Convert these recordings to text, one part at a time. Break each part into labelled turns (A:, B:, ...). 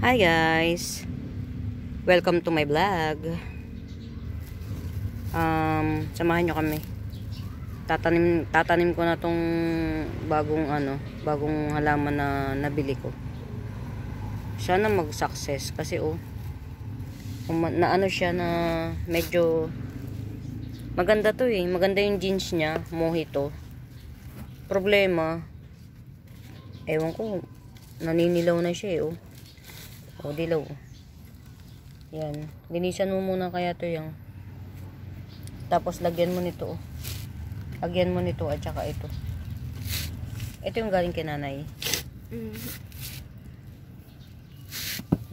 A: Hi guys, welcome to my vlog. Samahan nyo kami. Tatanim ko na tong bagong halaman na nabili ko. Sana mag-success kasi siya na medyo maganda to eh. Maganda yung jeans niya, mojito. Problema, ewan ko, naninilaw na siya eh. Dilaw. Yan. Linisan mo muna kaya to yung. Tapos lagyan mo nito. Lagyan mo nito at saka ito. Ito yung galing kay nanay.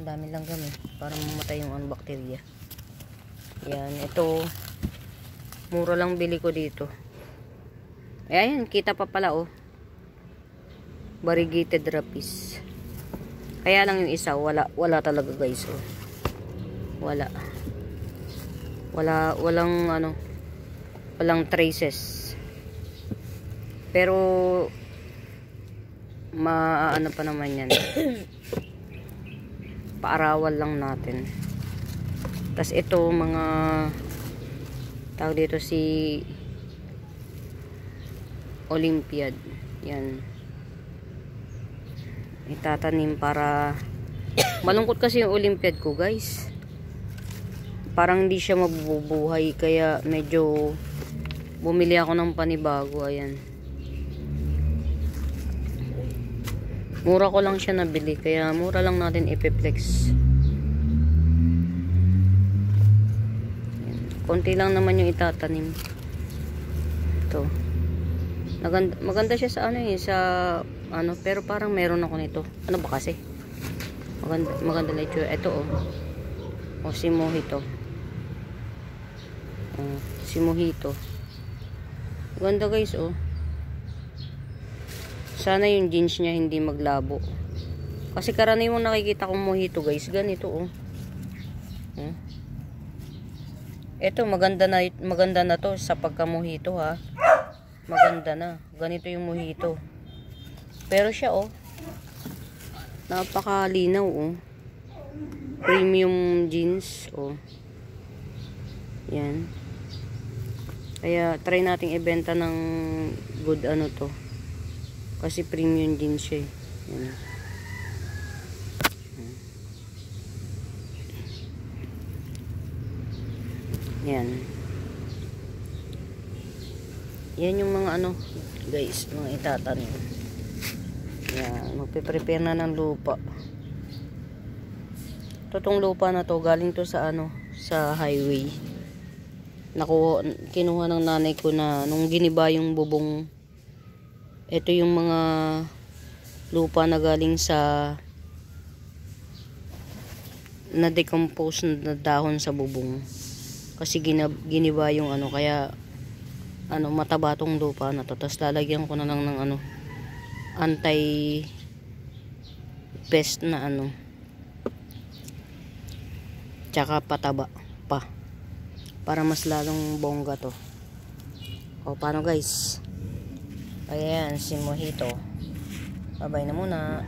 A: Ang dami lang kami para mamatay yung bakterya. Yan. Ito. Mura lang bili ko dito. Ayan. Kita pa pala variegated rapis. Kaya lang yung isa, wala talaga guys. Walang traces. Pero pa naman yan. Paarawan lang natin. Tas ito mga tawag dito si Olympiad. Yan. Itatanim para malungkot kasi yung Olympiad ko guys, parang hindi siya mabubuhay kaya medyo bumili ako ng panibago. Ayan, mura ko lang siya nabili kaya mura lang natin ipiplex. Konti lang naman yung itatanim. Ito maganda siya sa pero parang meron ako nito. Ano ba kasi? Maganda na ito. Ito si mojito. Si mojito. Maganda guys Sana yung jeans niya hindi maglabo. Kasi karaniwang nakikita kong mojito guys, ganito Ito maganda na to sa pagka mojito ha. Maganda na. Ganito yung mojito. Pero siya napakalinaw premium jeans yan. Kaya try nating ibenta ng good to. Kasi premium jeans siya yan. Yan. Yan yung mga guys, mga itatanim. Yan, magpe-prepare na ng lupa. Totong lupa na to, galing to sa sa highway. Kinuha ng nanay ko na nung giniba yung bubong. Ito yung mga lupa na galing sa na-decompose na dahon sa bubong. Kasi giniba yung kaya mataba tong lupa na to. Tapos lalagyan ko na lang ng anti-pest na tsaka pataba pa para mas lalong bongga to. Paano guys? Ayan si mojito. Bye bye na muna.